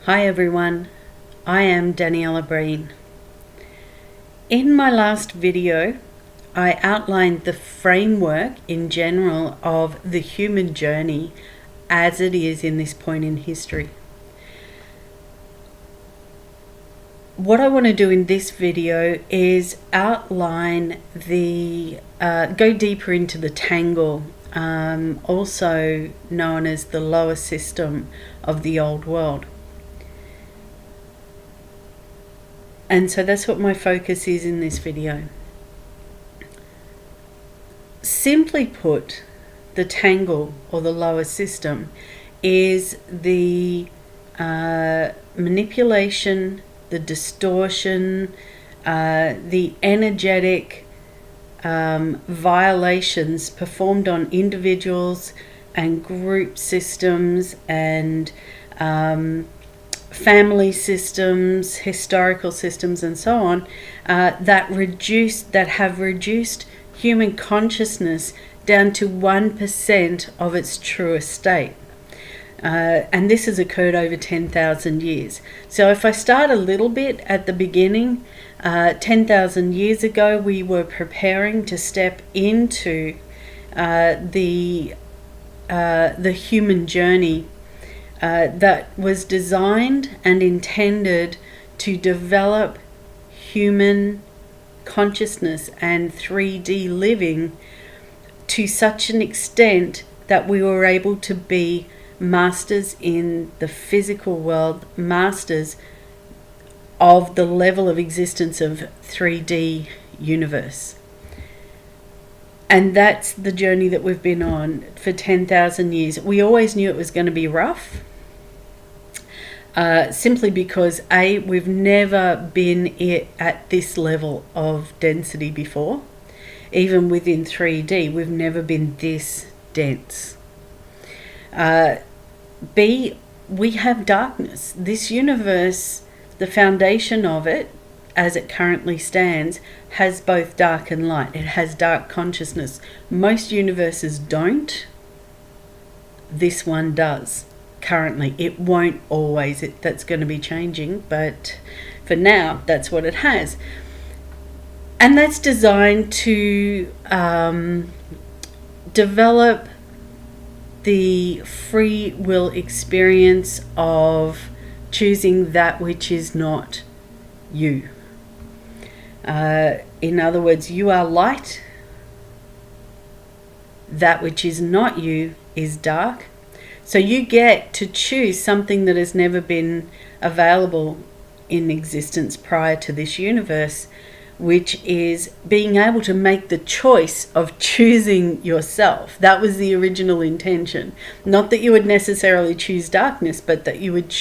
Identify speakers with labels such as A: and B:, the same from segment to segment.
A: Hi everyone, I am Daniella Breen. In my last video, I outlined the framework in general of the human journey as it is in this point in history. What I want to do in this video is outline go deeper into the Tangle, also known as the lower system of the old world. And so that's what my focus is in this video. Simply put, the Tangle, or the lower system, is the manipulation, the distortion, the energetic violations performed on individuals and group systems and family systems, historical systems, and so on, that have reduced human consciousness down to 1% of its truest state. And this has occurred over 10,000 years. So if I start a little bit at the beginning, 10,000 years ago, we were preparing to step into the human journey that was designed and intended to develop human consciousness and 3D living to such an extent that we were able to be masters in the physical world, masters of the level of existence of 3D universe. And that's the journey that we've been on for 10,000 years. We always knew it was going to be rough, simply because we've never been at this level of density before. Even within 3D, we've never been this dense. B, we have darkness. This universe, the foundation of it, as it currently stands, has both dark and light. It has dark consciousness. Most universes don't. This one does. Currently, it won't always. That's going to be changing, but for now, that's what it has. And that's designed to develop the free will experience of choosing that which is not you. In other words, you are light. That which is not you is dark. So you get to choose something that has never been available in existence prior to this universe, which is being able to make the choice of choosing yourself. That was the original intention. Not that you would necessarily choose darkness, but that you would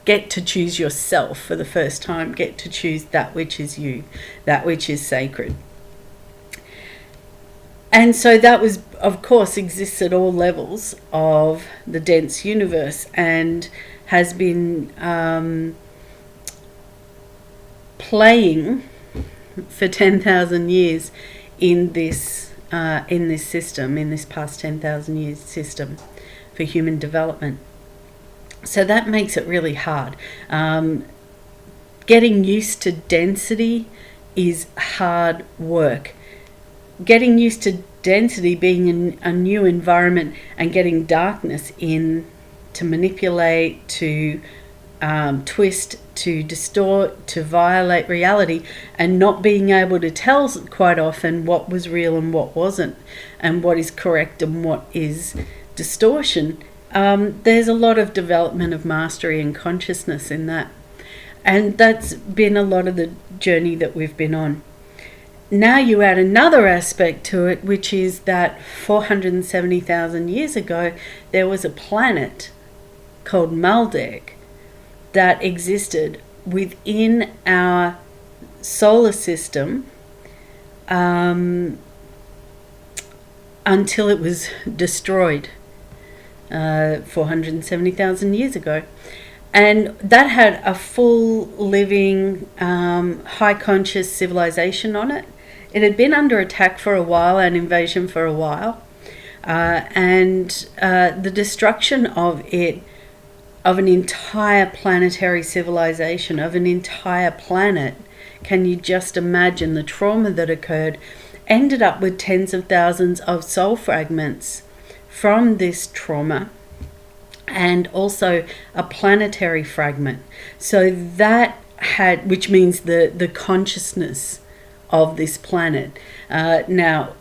A: get to choose yourself for the first time, get to choose that which is you, that which is sacred. And so that was, of course, exists at all levels of the dense universe and has been playing for 10,000 years in this system, in this past 10,000 years system for human development. So that makes it really hard. Getting used to density is hard work. Getting used to density being in a new environment and getting darkness in to manipulate, to twist, to distort, to violate reality, and not being able to tell quite often what was real and what wasn't, and what is correct and what is distortion. There's a lot of development of mastery and consciousness in that. And that's been a lot of the journey that we've been on. Now you add another aspect to it, which is that 470,000 years ago, there was a planet called Maldek that existed within our solar system until it was destroyed 470,000 years ago. And that had a full living, high conscious civilization on it. It had been under attack for a while, an invasion for a while. And the destruction of it of an entire planetary civilization, of an entire planet. Can you just imagine the trauma that occurred? Ended up with tens of thousands of soul fragments from this trauma, and also a planetary fragment. So that had, which means the consciousness of this planet. Now,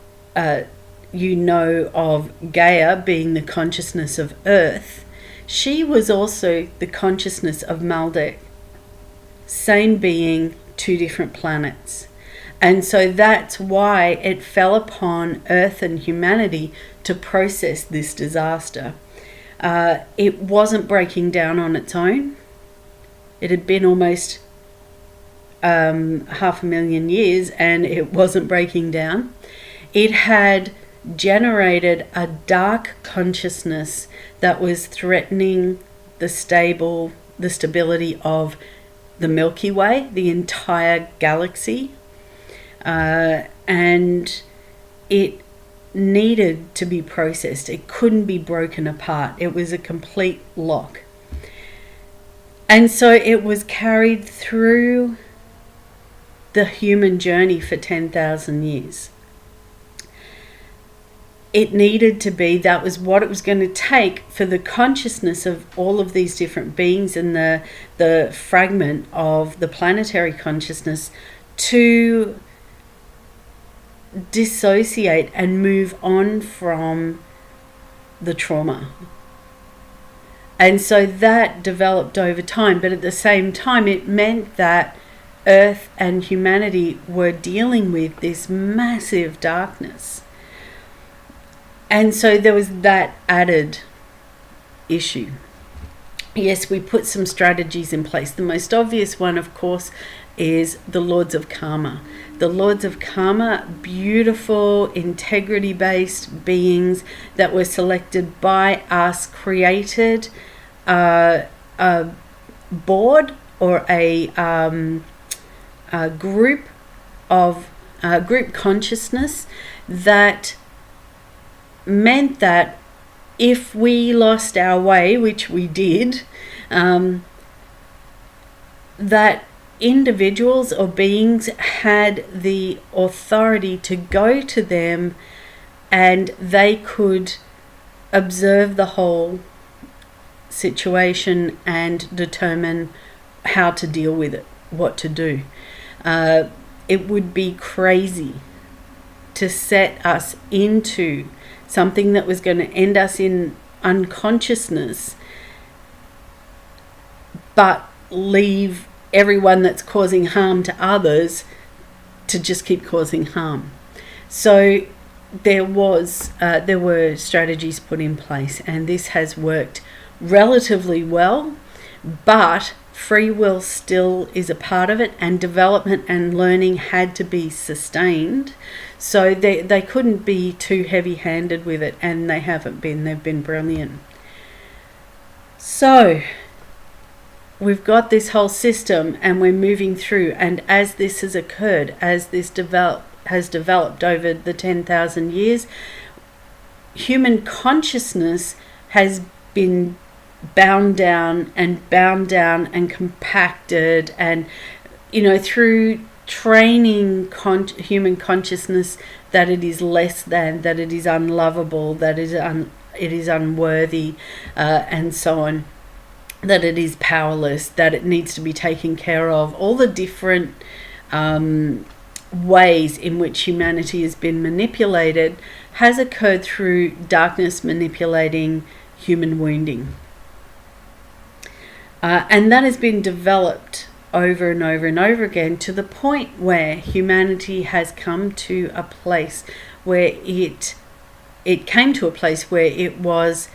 A: you know of Gaia being the consciousness of Earth. She was also the consciousness of Maldek. Same being, two different planets. And so that's why it fell upon Earth and humanity to process this disaster. It wasn't breaking down on its own. It had been almost 500,000 years and it wasn't breaking down. It had generated a dark consciousness that was threatening the stability of the Milky Way, the entire galaxy, and it needed to be processed. It couldn't be broken apart. It was a complete lock. And so it was carried through the human journey for 10,000 years. It needed to be, that was what it was going to take for the consciousness of all of these different beings and the fragment of the planetary consciousness to dissociate and move on from the trauma. And so that developed over time, but at the same time it meant that Earth and humanity were dealing with this massive darkness. And so there was that added issue. Yes, we put some strategies in place. The most obvious one, of course, is the Lords of Karma. The Lords of Karma, beautiful, integrity-based beings that were selected by us, created a board or a group consciousness that meant that if we lost our way, which we did, that individuals or beings had the authority to go to them and they could observe the whole situation and determine how to deal with it, what to do. It would be crazy to set us into something that was going to end us in unconsciousness, but leave everyone that's causing harm to others to just keep causing harm. So there were strategies put in place, and this has worked relatively well, but free will still is a part of it, and development and learning had to be sustained. So they couldn't be too heavy-handed with it, and they haven't been. They've been brilliant. So we've got this whole system and we're moving through, and as this has occurred, as this has developed over the 10,000 years, human consciousness has been bound down and compacted, and through training human consciousness that it is less than, that it is unlovable, that it is unworthy, and so on, that it is powerless, that it needs to be taken care of. All the different ways in which humanity has been manipulated has occurred through darkness manipulating human wounding. And that has been developed over and over and over again, to the point where humanity has come to a place where it came to a place where it was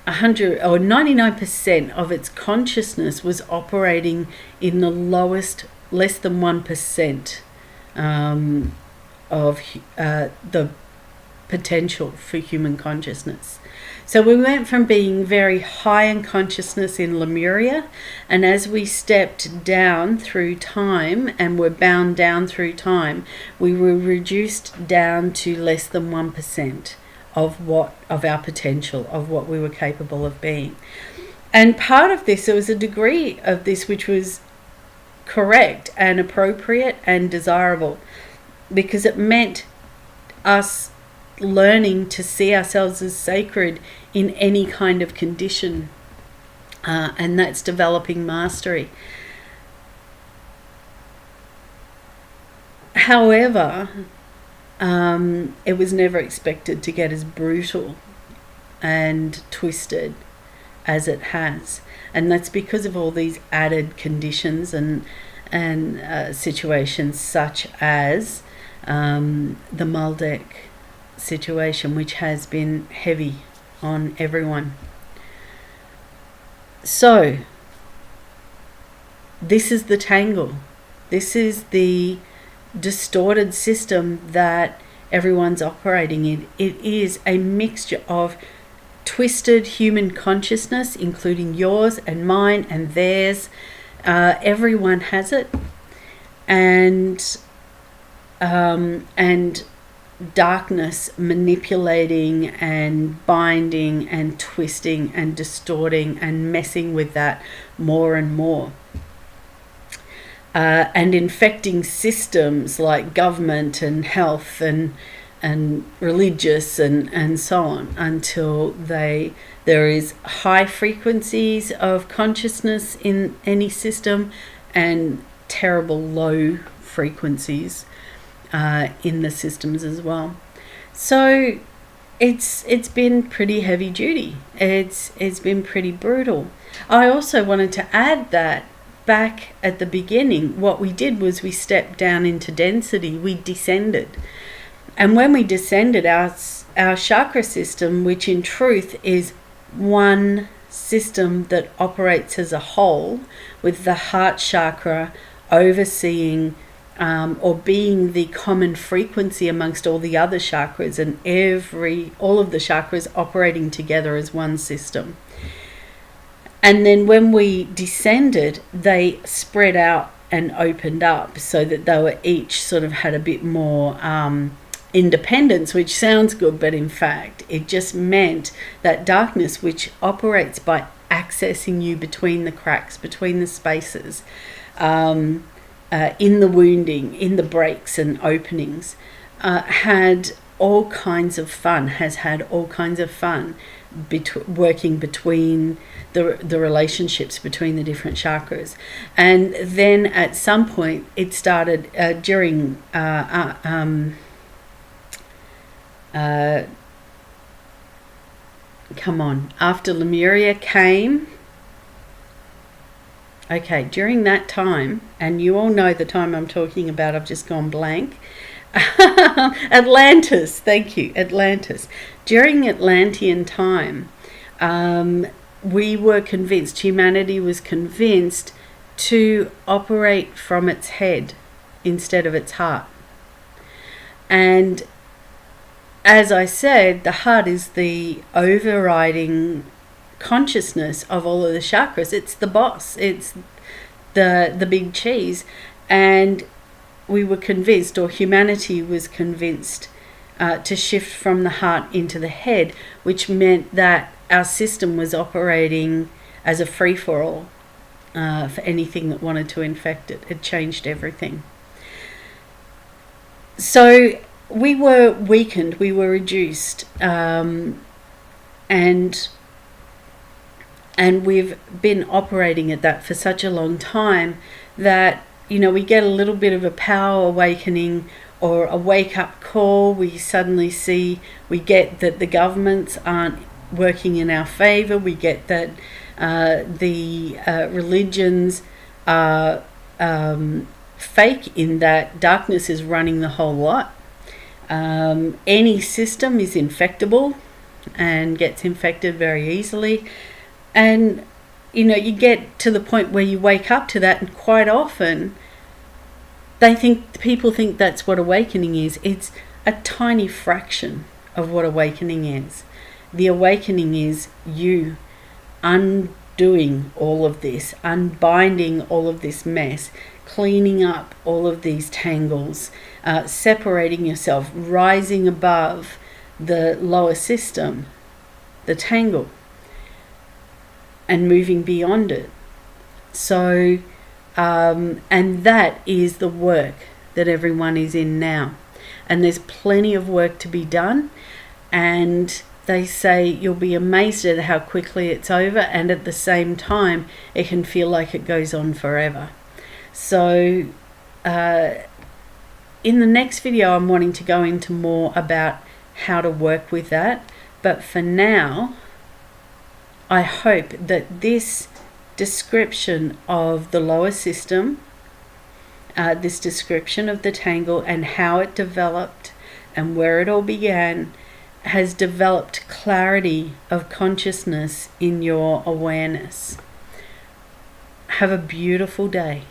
A: 100 or 99% of its consciousness was operating in the lowest, less than 1% of the potential for human consciousness. So we went from being very high in consciousness in Lemuria, and as we stepped down through time and were bound down through time, we were reduced down to less than 1% of our potential, of what we were capable of being. And part of this, there was a degree of this which was correct and appropriate and desirable, because it meant us learning to see ourselves as sacred in any kind of condition, and that's developing mastery. However, it was never expected to get as brutal and twisted as it has, and that's because of all these added conditions and situations, such as the Maldek situation, which has been heavy on everyone. So this is the tangle. This is the distorted system that everyone's operating in. It is a mixture of twisted human consciousness, including yours and mine and theirs. Everyone has it, and darkness manipulating and binding and twisting and distorting and messing with that more and more. And infecting systems like government and health and religious and so on, until there is high frequencies of consciousness in any system and terrible low frequencies in the systems as well. So it's been pretty heavy duty. It's been pretty brutal. I also wanted to add that back at the beginning, what we did was we stepped down into density. We descended. And when we descended, our chakra system, which in truth is one system that operates as a whole, with the heart chakra overseeing or being the common frequency amongst all the other chakras, and all of the chakras operating together as one system. And then when we descended, they spread out and opened up so that they were each sort of had a bit more independence, which sounds good, but in fact it just meant that darkness, which operates by accessing you between the cracks, between the spaces, in the wounding, in the breaks and openings, had all kinds of fun, has had all kinds of fun working between the relationships between the different chakras. And then at some point it started during after Lemuria came. Okay, during that time, and you all know the time I'm talking about, I've just gone blank. Atlantis, thank you, Atlantis. During Atlantean time, we were convinced, humanity was convinced, to operate from its head instead of its heart. And as I said, the heart is the overriding consciousness of all of the chakras. It's the boss. It's the big cheese. And we were convinced, or humanity was convinced, to shift from the heart into the head, which meant that our system was operating as a free-for-all for anything that wanted to infect it. It changed everything. So we were weakened, we were reduced, and we've been operating at that for such a long time that, you know, we get a little bit of a power awakening or a wake-up call. We suddenly we get that the governments aren't working in our favour. We get that the religions are fake, in that darkness is running the whole lot. Any system is infectable and gets infected very easily. And, you know, you get to the point where you wake up to that, and quite often people think that's what awakening is. It's a tiny fraction of what awakening is. The awakening is you undoing all of this, unbinding all of this mess, cleaning up all of these tangles, separating yourself, rising above the lower system, the tangle, and moving beyond it. So, and that is the work that everyone is in now. And there's plenty of work to be done. And they say you'll be amazed at how quickly it's over, and at the same time, it can feel like it goes on forever. So, in the next video, I'm wanting to go into more about how to work with that. But for now, I hope that this description of the lower system, this description of the tangle and how it developed and where it all began, has developed clarity of consciousness in your awareness. Have a beautiful day.